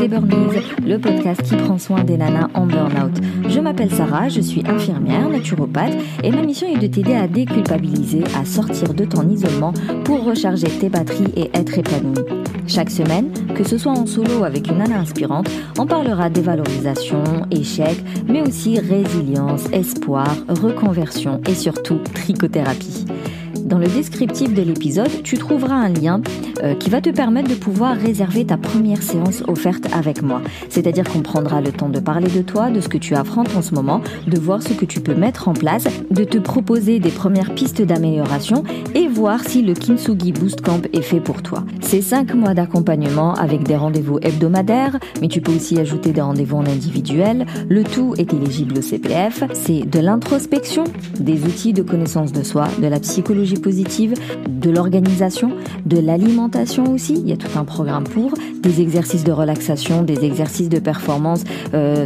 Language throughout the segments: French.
des Burnies, le podcast qui prend soin des nanas en burn-out. Je m'appelle Sarah, je suis infirmière, naturopathe et ma mission est de t'aider à déculpabiliser, à sortir de ton isolement pour recharger tes batteries et être épanouie. Chaque semaine, que ce soit en solo avec une nana inspirante, on parlera dévalorisation, échec, mais aussi résilience, espoir, reconversion et surtout trichothérapie. Dans le descriptif de l'épisode, tu trouveras un lien qui va te permettre de pouvoir réserver ta première séance offerte avec moi. C'est-à-dire qu'on prendra le temps de parler de toi, de ce que tu affrontes en ce moment, de voir ce que tu peux mettre en place, de te proposer des premières pistes d'amélioration et voir si le Kintsugi Boost Camp est fait pour toi. C'est 5 mois d'accompagnement avec des rendez-vous hebdomadaires, mais tu peux aussi ajouter des rendez-vous en individuel. Le tout est éligible au CPF. C'est de l'introspection, des outils de connaissance de soi, de la psychologie positive, de l'organisation, de l'alimentation aussi, il y a tout un programme pour, des exercices de relaxation, des exercices de performance,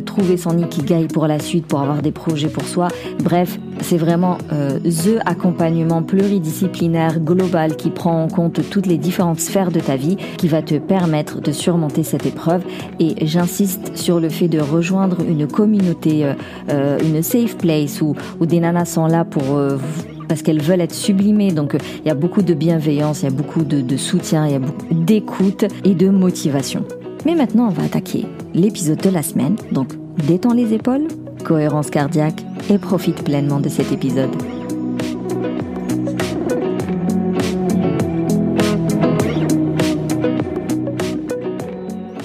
trouver son ikigai pour la suite, pour avoir des projets pour soi. Bref, c'est vraiment the accompagnement pluridisciplinaire global qui prend en compte toutes les différentes sphères de ta vie, qui va te permettre de surmonter cette épreuve. Et j'insiste sur le fait de rejoindre une communauté, une safe place où des nanas sont là pour parce qu'elles veulent être sublimées. Donc il y a beaucoup de bienveillance, il y a beaucoup de soutien, il y a beaucoup d'écoute et de motivation. Mais maintenant, on va attaquer l'épisode de la semaine. Donc détends les épaules, cohérence cardiaque et profite pleinement de cet épisode.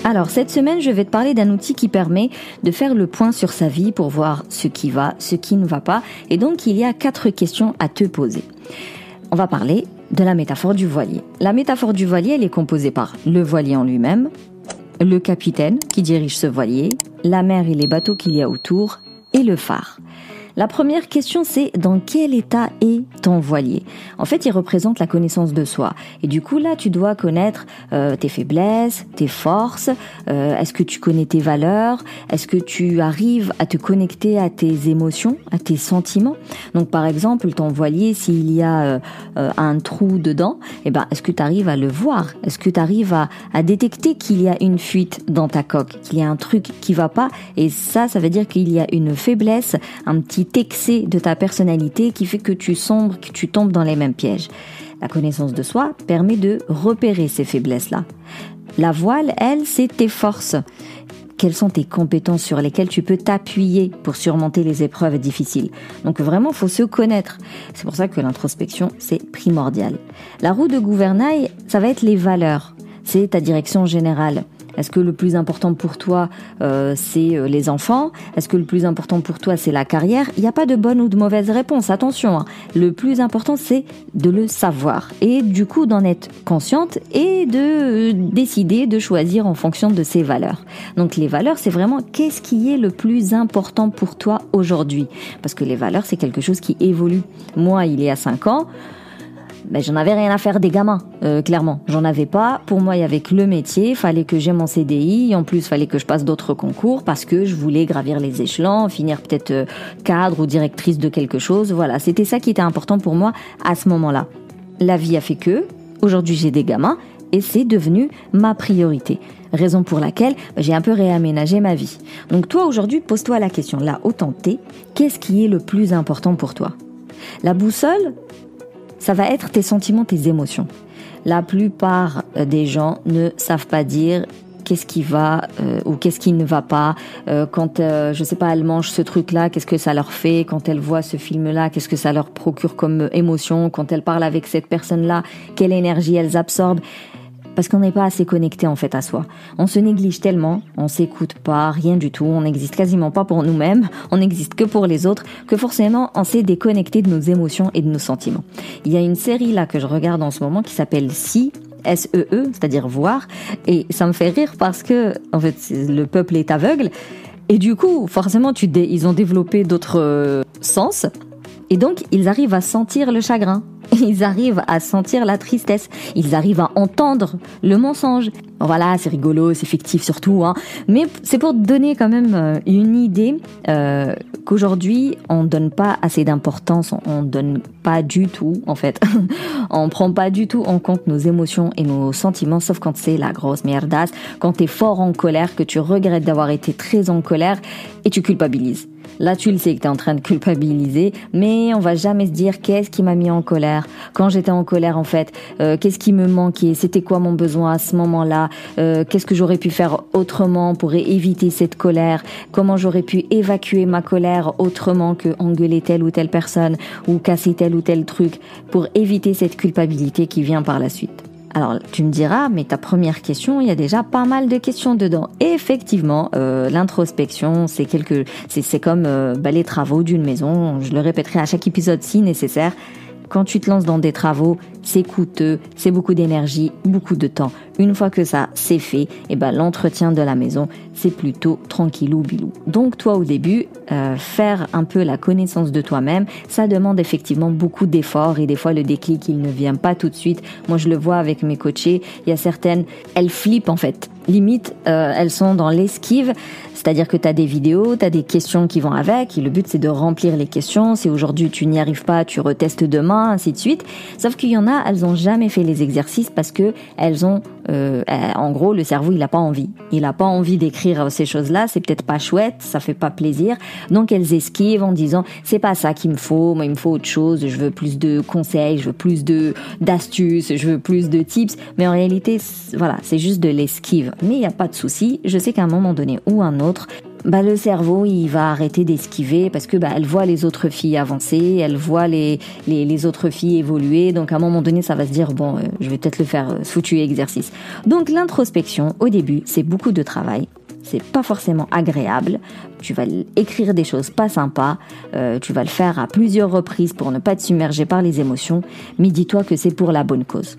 Alors, cette semaine, je vais te parler d'un outil qui permet de faire le point sur sa vie pour voir ce qui va, ce qui ne va pas. Et donc, il y a 4 questions à te poser. On va parler de la métaphore du voilier. La métaphore du voilier, elle est composée par le voilier en lui-même, le capitaine qui dirige ce voilier, la mer et les bateaux qu'il y a autour, et le phare. La première question, c'est dans quel état est ton voilier ? En fait, il représente la connaissance de soi. Et du coup, là, tu dois connaître tes faiblesses, tes forces. Est-ce que tu connais tes valeurs ? Est-ce que tu arrives à te connecter à tes émotions, à tes sentiments ? Donc, par exemple, ton voilier, s'il y a un trou dedans, est-ce que tu arrives à le voir ? Est-ce que tu arrives à détecter qu'il y a une fuite dans ta coque, qu'il y a un truc qui va pas ? Et ça veut dire qu'il y a une faiblesse, un petit excès de ta personnalité qui fait que tu sombres, que tu tombes dans les mêmes pièges. La connaissance de soi permet de repérer ces faiblesses-là. La voile, elle, c'est tes forces. Quelles sont tes compétences sur lesquelles tu peux t'appuyer pour surmonter les épreuves difficiles. Donc vraiment, il faut se connaître. C'est pour ça que l'introspection, c'est primordial. La roue de gouvernail, ça va être les valeurs. C'est ta direction générale. Est-ce que le plus important pour toi, c'est les enfants ? Est-ce que le plus important pour toi, c'est la carrière ? Il n'y a pas de bonne ou de mauvaise réponse, attention. Le plus important, c'est de le savoir et du coup d'en être consciente et de décider de choisir en fonction de ses valeurs. Donc les valeurs, c'est vraiment qu'est-ce qui est le plus important pour toi aujourd'hui ? Parce que les valeurs, c'est quelque chose qui évolue. Moi, il y a 5 ans, j'en avais rien à faire des gamins, clairement. J'en avais pas. Pour moi, il y avait que le métier. Fallait que j'ai mon CDI. En plus, fallait que je passe d'autres concours parce que je voulais gravir les échelons, finir peut-être cadre ou directrice de quelque chose. Voilà, c'était ça qui était important pour moi à ce moment-là. La vie a fait que, aujourd'hui, j'ai des gamins et c'est devenu ma priorité. Raison pour laquelle j'ai un peu réaménagé ma vie. Donc toi, aujourd'hui, pose-toi la question. Là, autant t'es, qu'est-ce qui est le plus important pour toi ? La boussole, ça va être tes sentiments, tes émotions. La plupart des gens ne savent pas dire qu'est-ce qui va ou qu'est-ce qui ne va pas. Quand, je sais pas, elles mangent ce truc-là, qu'est-ce que ça leur fait ? Quand elles voient ce film-là, qu'est-ce que ça leur procure comme émotion ? Quand elles parlent avec cette personne-là, quelle énergie elles absorbent ? Parce qu'on n'est pas assez connecté en fait à soi. On se néglige tellement, on s'écoute pas, rien du tout, on n'existe quasiment pas pour nous-mêmes, on n'existe que pour les autres, que forcément on s'est déconnecté de nos émotions et de nos sentiments. Il y a une série là que je regarde en ce moment qui s'appelle See, S-E-E, c'est-à-dire voir, et ça me fait rire parce que en fait le peuple est aveugle, et du coup forcément ils ont développé d'autres sens, et donc ils arrivent à sentir le chagrin. Ils arrivent à sentir la tristesse. Ils arrivent à entendre le mensonge. Voilà, c'est rigolo, c'est fictif surtout, hein. Mais c'est pour te donner quand même une idée qu'aujourd'hui, on donne pas assez d'importance, on donne pas du tout, en fait. On prend pas du tout en compte nos émotions et nos sentiments, sauf quand c'est la grosse merdasse, quand t'es fort en colère, que tu regrettes d'avoir été très en colère et tu culpabilises. Là, tu le sais que tu es en train de culpabiliser, mais on va jamais se dire qu'est-ce qui m'a mis en colère. Quand j'étais en colère, en fait, qu'est-ce qui me manquait? C'était quoi mon besoin à ce moment-là? Qu'est-ce que j'aurais pu faire autrement pour éviter cette colère? Comment j'aurais pu évacuer ma colère autrement que engueuler telle ou telle personne ou casser tel ou tel truc pour éviter cette culpabilité qui vient par la suite? Alors, tu me diras, mais ta première question, il y a déjà pas mal de questions dedans. Et effectivement, l'introspection, c'est comme les travaux d'une maison. Je le répéterai à chaque épisode si nécessaire. Quand tu te lances dans des travaux, c'est coûteux, c'est beaucoup d'énergie, beaucoup de temps. Une fois que ça, c'est fait, l'entretien de la maison, c'est plutôt tranquillou bilou. Donc toi, au début, faire un peu la connaissance de toi-même, ça demande effectivement beaucoup d'efforts et des fois le déclic, il ne vient pas tout de suite. Moi, je le vois avec mes coachées, il y a certaines, elles flippent en fait. Limite, elles sont dans l'esquive, c'est-à-dire que tu as des vidéos, tu as des questions qui vont avec, et le but c'est de remplir les questions. Si aujourd'hui tu n'y arrives pas, tu retestes demain, ainsi de suite. Sauf qu'il y en a, elles ont jamais fait les exercices parce que elles ont, en gros, le cerveau il a pas envie. Il a pas envie d'écrire ces choses-là, c'est peut-être pas chouette, ça fait pas plaisir. Donc elles esquivent en disant c'est pas ça qu'il me faut, moi il me faut autre chose, je veux plus de conseils, je veux plus d'astuces, je veux plus de tips. Mais en réalité, voilà, c'est juste de l'esquive. Mais il n'y a pas de souci, je sais qu'à un moment donné ou un autre, le cerveau il va arrêter d'esquiver parce que elle voit les autres filles avancer, elle voit les autres filles évoluer, donc à un moment donné ça va se dire je vais peut-être le faire ce foutu exercice. Donc l'introspection au début c'est beaucoup de travail, c'est pas forcément agréable, tu vas écrire des choses pas sympas, tu vas le faire à plusieurs reprises pour ne pas te submerger par les émotions, mais dis-toi que c'est pour la bonne cause.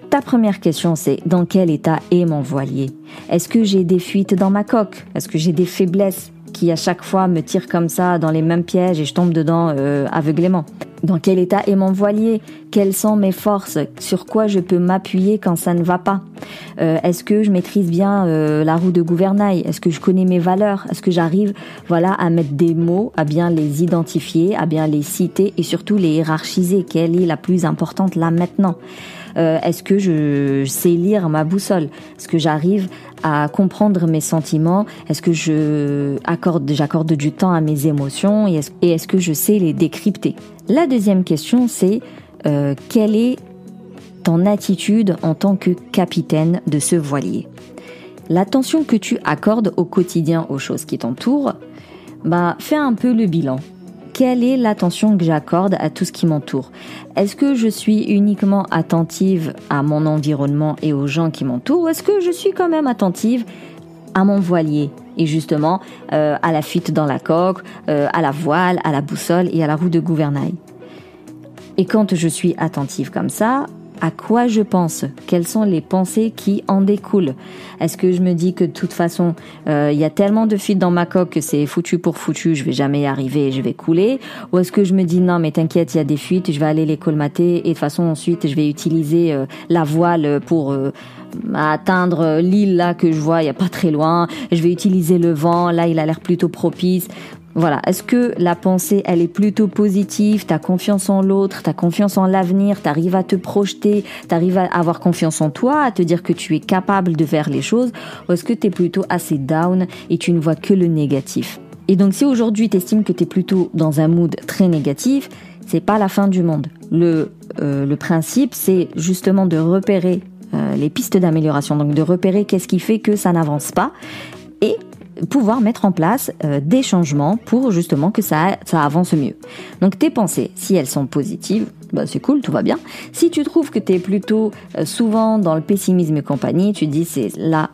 Ta première question, c'est dans quel état est mon voilier? Est-ce que j'ai des fuites dans ma coque? Est-ce que j'ai des faiblesses qui à chaque fois me tirent comme ça dans les mêmes pièges et je tombe dedans aveuglément? Dans quel état est mon voilier? Quelles sont mes forces? Sur quoi je peux m'appuyer quand ça ne va pas? Est-ce que je maîtrise bien la roue de gouvernail? Est-ce que je connais mes valeurs? Est-ce que j'arrive à mettre des mots, à bien les identifier, à bien les citer et surtout les hiérarchiser? Quelle est la plus importante là maintenant? Est-ce que je sais lire ma boussole? Est-ce que j'arrive à comprendre mes sentiments? Est-ce que j'accorde du temps à mes émotions? Et est-ce que je sais les décrypter? La deuxième question, c'est quelle est ton attitude en tant que capitaine de ce voilier? L'attention que tu accordes au quotidien aux choses qui t'entourent, fais un peu le bilan. Quelle est l'attention que j'accorde à tout ce qui m'entoure? Est-ce que je suis uniquement attentive à mon environnement et aux gens qui m'entourent, ou est-ce que je suis quand même attentive à mon voilier et justement à la fuite dans la coque, à la voile, à la boussole et à la roue de gouvernail? Et quand je suis attentive comme ça, à quoi je pense? Quelles sont les pensées qui en découlent? Est-ce que je me dis que de toute façon, il y a tellement de fuites dans ma coque que c'est foutu pour foutu, je vais jamais y arriver, je vais couler? Ou est-ce que je me dis non mais t'inquiète, il y a des fuites, je vais aller les colmater et de toute façon ensuite je vais utiliser la voile pour atteindre l'île là que je vois, il y a pas très loin, je vais utiliser le vent, là il a l'air plutôt propice. Voilà, est-ce que la pensée, elle est plutôt positive, t'as confiance en l'autre, t'as confiance en l'avenir, t'arrives à te projeter, t'arrives à avoir confiance en toi, à te dire que tu es capable de faire les choses, ou est-ce que t'es plutôt assez down et tu ne vois que le négatif? Et donc si aujourd'hui t'estimes que t'es plutôt dans un mood très négatif, c'est pas la fin du monde. Le principe, c'est justement de repérer les pistes d'amélioration, donc de repérer qu'est-ce qui fait que ça n'avance pas et pouvoir mettre en place des changements pour justement que ça avance mieux. Donc tes pensées, si elles sont positives, c'est cool, tout va bien. Si tu trouves que tu es plutôt souvent dans le pessimisme et compagnie, tu te dis c'est là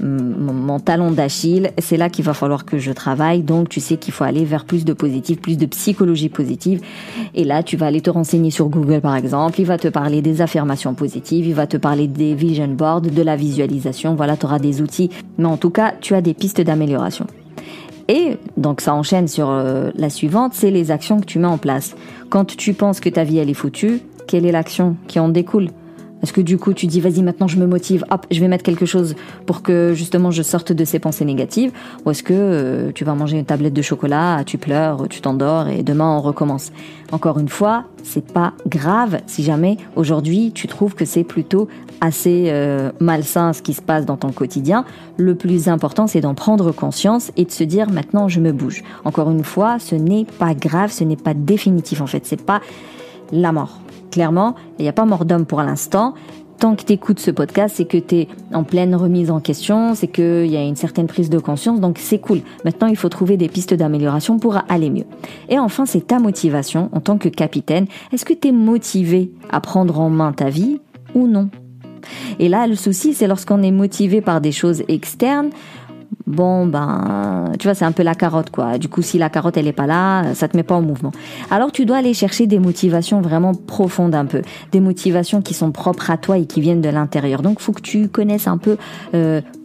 mon talon d'Achille, c'est là qu'il va falloir que je travaille, donc tu sais qu'il faut aller vers plus de positif, plus de psychologie positive, et là tu vas aller te renseigner sur Google par exemple, il va te parler des affirmations positives, il va te parler des vision boards, de la visualisation, voilà, tu auras des outils, mais en tout cas tu as des pistes d'amélioration. Et donc ça enchaîne sur la suivante, c'est les actions que tu mets en place. Quand tu penses que ta vie elle est foutue, quelle est l'action qui en découle ? Est-ce que du coup tu dis vas-y maintenant je me motive, hop je vais mettre quelque chose pour que justement je sorte de ces pensées négatives, ou est-ce que tu vas manger une tablette de chocolat, tu pleures, tu t'endors et demain on recommence. Encore une fois, c'est pas grave si jamais aujourd'hui tu trouves que c'est plutôt assez malsain ce qui se passe dans ton quotidien. Le plus important c'est d'en prendre conscience et de se dire maintenant je me bouge. Encore une fois, ce n'est pas grave, ce n'est pas définitif en fait, c'est pas la mort. Clairement, il n'y a pas mort d'homme pour l'instant. Tant que tu écoutes ce podcast, c'est que tu es en pleine remise en question, c'est qu'il y a une certaine prise de conscience, donc c'est cool. Maintenant, il faut trouver des pistes d'amélioration pour aller mieux. Et enfin, c'est ta motivation en tant que capitaine. Est-ce que tu es motivé à prendre en main ta vie ou non ? Et là, le souci, c'est lorsqu'on est motivé par des choses externes, bon tu vois, c'est un peu la carotte quoi. Du coup, si la carotte elle est pas là, ça te met pas en mouvement. Alors tu dois aller chercher des motivations vraiment profondes un peu, des motivations qui sont propres à toi et qui viennent de l'intérieur. Donc faut que tu connaisses un peu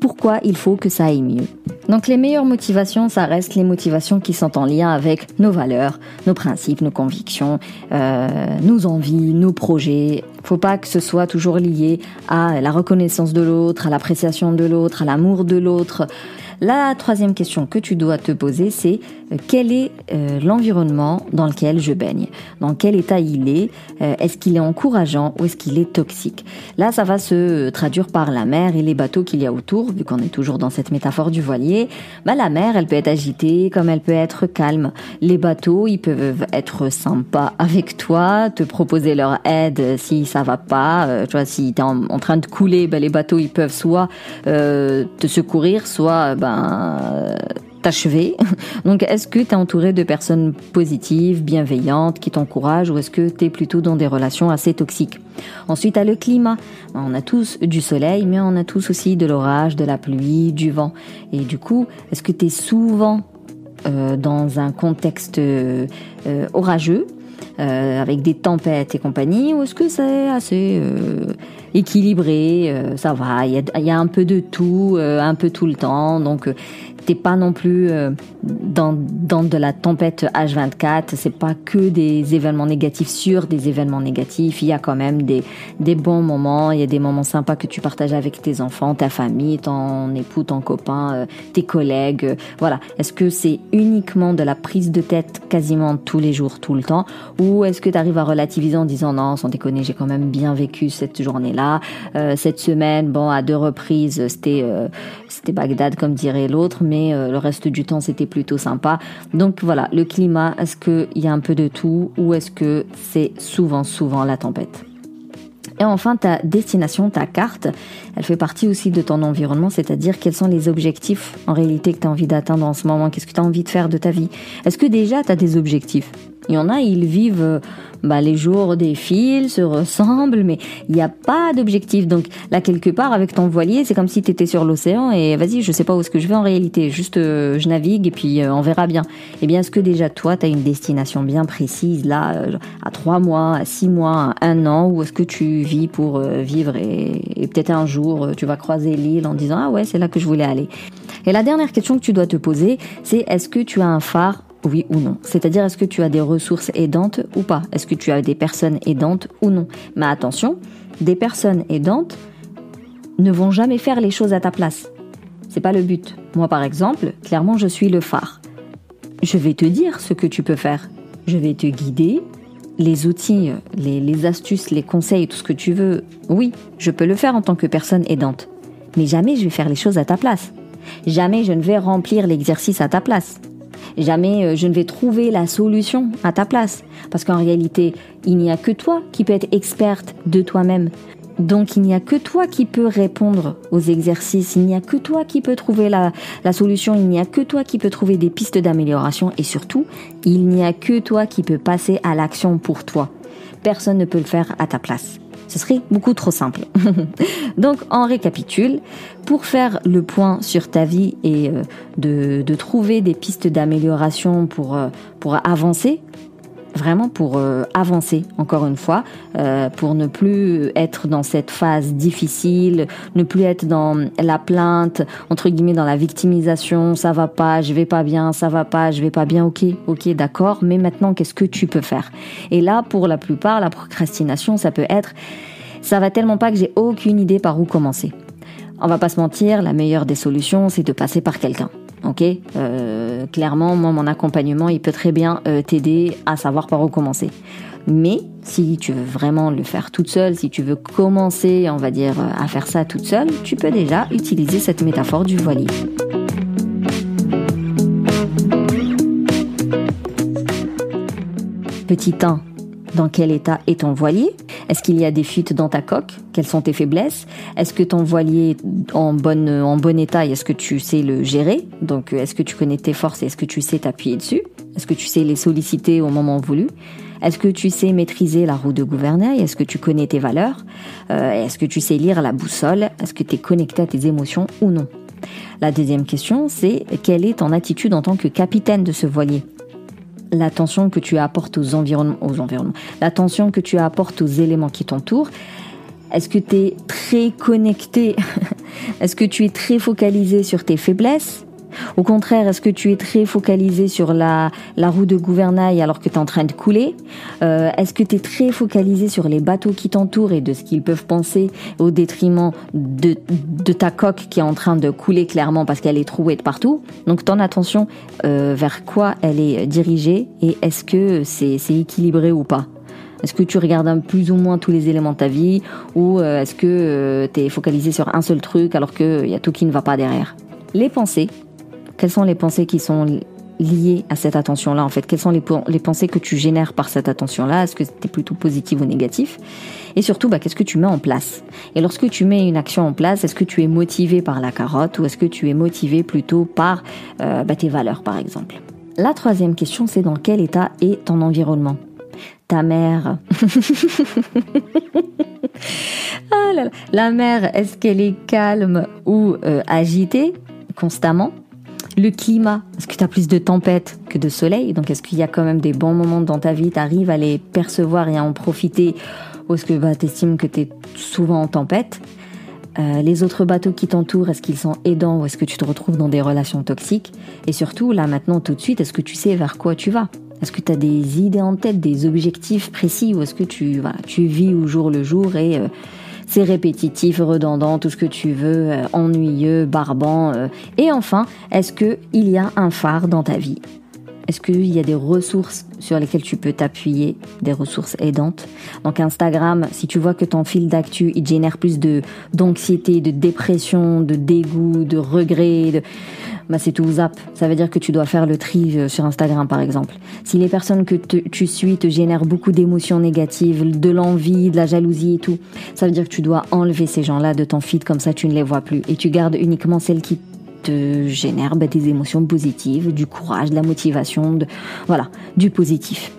pourquoi il faut que ça aille mieux. Donc les meilleures motivations, ça reste les motivations qui sont en lien avec nos valeurs, nos principes, nos convictions, nos envies, nos projets. Faut pas que ce soit toujours lié à la reconnaissance de l'autre, à l'appréciation de l'autre, à l'amour de l'autre. La troisième question que tu dois te poser, c'est quel est l'environnement dans lequel je baigne ? Dans quel état il est ? Est-ce qu'il est encourageant ou est-ce qu'il est toxique ? Là, ça va se traduire par la mer et les bateaux qu'il y a autour, vu qu'on est toujours dans cette métaphore du voilier. La mer, elle peut être agitée comme elle peut être calme. Les bateaux, ils peuvent être sympas avec toi, te proposer leur aide si ça va pas. Tu vois, si t'es en train de couler, les bateaux, ils peuvent soit te secourir, soit t'achever. Donc, est-ce que tu es entouré de personnes positives, bienveillantes, qui t'encouragent, ou est-ce que tu es plutôt dans des relations assez toxiques ? Ensuite, à le climat. On a tous du soleil, mais on a tous aussi de l'orage, de la pluie, du vent. Et du coup, est-ce que tu es souvent dans un contexte orageux, avec des tempêtes et compagnie, ou est-ce que c'est assez équilibré, ça va, il y a un peu de tout, un peu tout le temps, donc t'es pas non plus dans de la tempête H24, c'est pas que des événements négatifs sur des événements négatifs, il y a quand même des bons moments, il y a des moments sympas que tu partages avec tes enfants, ta famille, ton époux, ton copain, tes collègues, voilà. Est-ce que c'est uniquement de la prise de tête quasiment tous les jours, tout le temps, ou est-ce que tu arrives à relativiser en disant non, sans déconner, j'ai quand même bien vécu cette journée-là, cette semaine, à 2 reprises, c'était Bagdad comme dirait l'autre, mais le reste du temps c'était plutôt sympa. Donc voilà, le climat, est-ce qu'il y a un peu de tout ou est-ce que c'est souvent la tempête ? Et enfin, ta destination, ta carte, elle fait partie aussi de ton environnement, c'est-à-dire quels sont les objectifs en réalité que tu as envie d'atteindre en ce moment, qu'est-ce que tu as envie de faire de ta vie ? Est-ce que déjà tu as des objectifs ? Il y en a, ils vivent, les jours défilent, se ressemblent, mais il n'y a pas d'objectif. Donc là, quelque part, avec ton voilier, c'est comme si tu étais sur l'océan et vas-y, je sais pas où est-ce que je vais en réalité. Juste, je navigue et puis on verra bien. Eh bien, est-ce que déjà toi, tu as une destination bien précise, là, à 3 mois, à 6 mois, à 1 an, ou est-ce que tu vis pour vivre et peut-être un jour, tu vas croiser l'île en disant « Ah ouais, c'est là que je voulais aller ». Et la dernière question que tu dois te poser, c'est est-ce que tu as un phare ? Oui ou non. C'est-à-dire, est-ce que tu as des ressources aidantes ou pas ? Est-ce que tu as des personnes aidantes ou non ? Mais attention, des personnes aidantes ne vont jamais faire les choses à ta place. C'est pas le but. Moi, par exemple, clairement, je suis le phare. Je vais te dire ce que tu peux faire. Je vais te guider. Les outils, les astuces, les conseils, tout ce que tu veux. Oui, je peux le faire en tant que personne aidante. Mais jamais je vais faire les choses à ta place. Jamais je ne vais remplir l'exercice à ta place. Jamais je ne vais trouver la solution à ta place. Parce qu'en réalité, il n'y a que toi qui peux être experte de toi-même. Donc il n'y a que toi qui peux répondre aux exercices, il n'y a que toi qui peux trouver la solution, il n'y a que toi qui peux trouver des pistes d'amélioration et surtout, il n'y a que toi qui peux passer à l'action pour toi. Personne ne peut le faire à ta place. Ce serait beaucoup trop simple. Donc, on récapitule. Pour faire le point sur ta vie et de trouver des pistes d'amélioration pour avancer, vraiment pour avancer, encore une fois, pour ne plus être dans cette phase difficile, ne plus être dans la plainte, entre guillemets dans la victimisation, ça va pas, je vais pas bien, ça va pas, je vais pas bien, ok, d'accord, mais maintenant qu'est-ce que tu peux faire? Et là, pour la plupart, la procrastination, ça peut être, ça va tellement pas que j'ai aucune idée par où commencer. On va pas se mentir, la meilleure des solutions, c'est de passer par quelqu'un. Ok, clairement, moi, mon accompagnement, il peut très bien t'aider à savoir par où commencer. Mais si tu veux vraiment le faire toute seule, si tu veux commencer, on va dire, à faire ça toute seule, tu peux déjà utiliser cette métaphore du voilier. Petit 1. Dans quel état est ton voilier? Est-ce qu'il y a des fuites dans ta coque? Quelles sont tes faiblesses? Est-ce que ton voilier est en bon état et est-ce que tu sais le gérer? Donc, est-ce que tu connais tes forces et est-ce que tu sais t'appuyer dessus? Est-ce que tu sais les solliciter au moment voulu? Est-ce que tu sais maîtriser la roue de gouvernail? Est-ce que tu connais tes valeurs? Est-ce que tu sais lire la boussole? Est-ce que tu es connecté à tes émotions ou non? La deuxième question, c'est quelle est ton attitude en tant que capitaine de ce voilier? L'attention que tu apportes aux environnements, l'attention que tu apportes aux éléments qui t'entourent. Est-ce que tu es très connecté? Est-ce que tu es très focalisé sur tes faiblesses? Au contraire, est-ce que tu es très focalisé sur la roue de gouvernail alors que tu es en train de couler? Est-ce que tu es très focalisé sur les bateaux qui t'entourent et de ce qu'ils peuvent penser au détriment de ta coque qui est en train de couler clairement parce qu'elle est trouée de partout? Donc ton attention vers quoi elle est dirigée et est-ce que c'est équilibré ou pas? Est-ce que tu regardes plus ou moins tous les éléments de ta vie ou est-ce que tu es focalisé sur un seul truc alors qu'il y a tout qui ne va pas derrière? Les pensées. Quelles sont les pensées qui sont liées à cette attention-là, en fait? Quelles sont les pensées que tu génères par cette attention-là? Est-ce que c'est plutôt positif ou négatif? Et surtout, qu'est-ce que tu mets en place? Et lorsque tu mets une action en place, est-ce que tu es motivé par la carotte ou est-ce que tu es motivé plutôt par tes valeurs, par exemple? La troisième question, c'est dans quel état est ton environnement? Ta mère. Ah là là. La mer, est-ce qu'elle est calme ou agitée constamment? Le climat, est-ce que tu as plus de tempêtes que de soleil? Donc est-ce qu'il y a quand même des bons moments dans ta vie, tu arrives à les percevoir et à en profiter? Ou est-ce que tu estimes que tu es souvent en tempête? Les autres bateaux qui t'entourent, est-ce qu'ils sont aidants ou est-ce que tu te retrouves dans des relations toxiques? Et surtout, là maintenant, tout de suite, est-ce que tu sais vers quoi tu vas? Est-ce que tu as des idées en tête, des objectifs précis ou est-ce que tu vis au jour le jour et c'est répétitif, redondant, tout ce que tu veux, ennuyeux, barbant. Et enfin, est-ce qu'il y a un phare dans ta vie? Est-ce qu'il y a des ressources sur lesquelles tu peux t'appuyer, des ressources aidantes? Donc Instagram, si tu vois que ton fil d'actu, il génère plus d'anxiété, de dépression, de dégoût, de regret, c'est tout zap. Ça veut dire que tu dois faire le tri sur Instagram, par exemple. Si les personnes que tu suis te génèrent beaucoup d'émotions négatives, de l'envie, de la jalousie et tout, ça veut dire que tu dois enlever ces gens-là de ton feed, comme ça tu ne les vois plus. Et tu gardes uniquement celles qui te génèrent des émotions positives, du courage, de la motivation, du positif.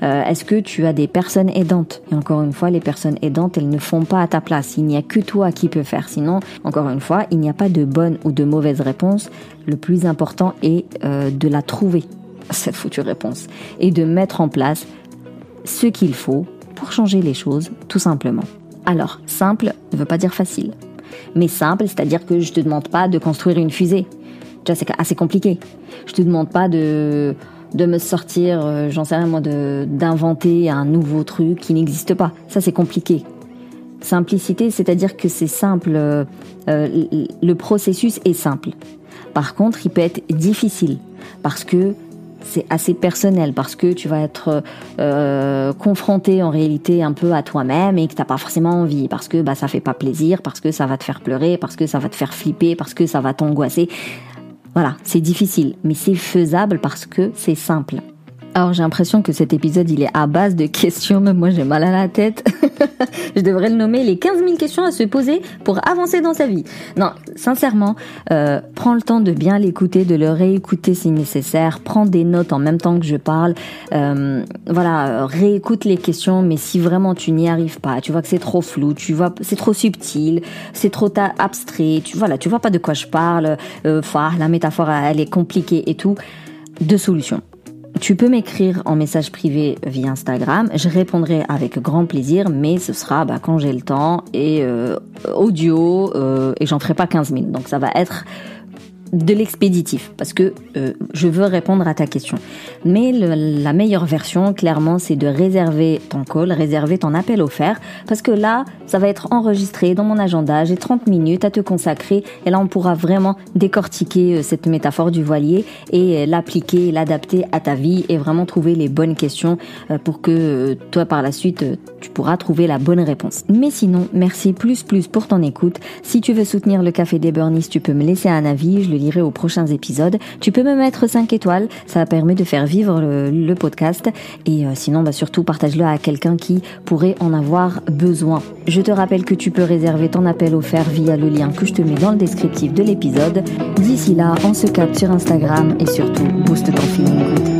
Est-ce que tu as des personnes aidantes? Et encore une fois, les personnes aidantes, elles ne font pas à ta place. Il n'y a que toi qui peux faire. Sinon, encore une fois, il n'y a pas de bonne ou de mauvaise réponse. Le plus important est de la trouver, cette foutue réponse, et de mettre en place ce qu'il faut pour changer les choses, tout simplement. Alors, simple ne veut pas dire facile. Mais simple, c'est-à-dire que je te demande pas de construire une fusée. Tu vois, c'est assez compliqué. Je te demande pas de me sortir, j'en sais rien moi, d'inventer un nouveau truc qui n'existe pas. Ça, c'est compliqué. Simplicité, c'est-à-dire que c'est simple, le processus est simple. Par contre, il peut être difficile parce que c'est assez personnel, parce que tu vas être confronté en réalité un peu à toi-même et que t'as pas forcément envie, parce que ça fait pas plaisir, parce que ça va te faire pleurer, parce que ça va te faire flipper, parce que ça va t'angoisser. Voilà, c'est difficile, mais c'est faisable parce que c'est simple. Alors j'ai l'impression que cet épisode il est à base de questions, même moi j'ai mal à la tête. Je devrais le nommer les 15 000 questions à se poser pour avancer dans sa vie. Non, sincèrement, prends le temps de bien l'écouter, de le réécouter si nécessaire, prends des notes en même temps que je parle, réécoute les questions, mais si vraiment tu n'y arrives pas, tu vois que c'est trop flou, tu vois c'est trop subtil, c'est trop abstrait, tu vois pas de quoi je parle, la métaphore elle est compliquée et tout, deux solutions. Tu peux m'écrire en message privé via Instagram, je répondrai avec grand plaisir, mais ce sera quand j'ai le temps et audio et j'en ferai pas 15 000. Donc ça va être de l'expéditif parce que je veux répondre à ta question. Mais la meilleure version, clairement, c'est de réserver ton call, réserver ton appel offert parce que là, ça va être enregistré dans mon agenda. J'ai 30 minutes à te consacrer et là, on pourra vraiment décortiquer cette métaphore du voilier et l'appliquer, l'adapter à ta vie et vraiment trouver les bonnes questions pour que toi, par la suite, tu pourras trouver la bonne réponse. Mais sinon, merci plus pour ton écoute. Si tu veux soutenir le Café des Burnies, tu peux me laisser un avis, je le lirai aux prochains épisodes. Tu peux me mettre 5 étoiles, ça permet de faire vivre le podcast et sinon surtout partage-le à quelqu'un qui pourrait en avoir besoin. Je te rappelle que tu peux réserver ton appel offert via le lien que je te mets dans le descriptif de l'épisode. D'ici là, on se capte sur Instagram et surtout booste ton feeling good.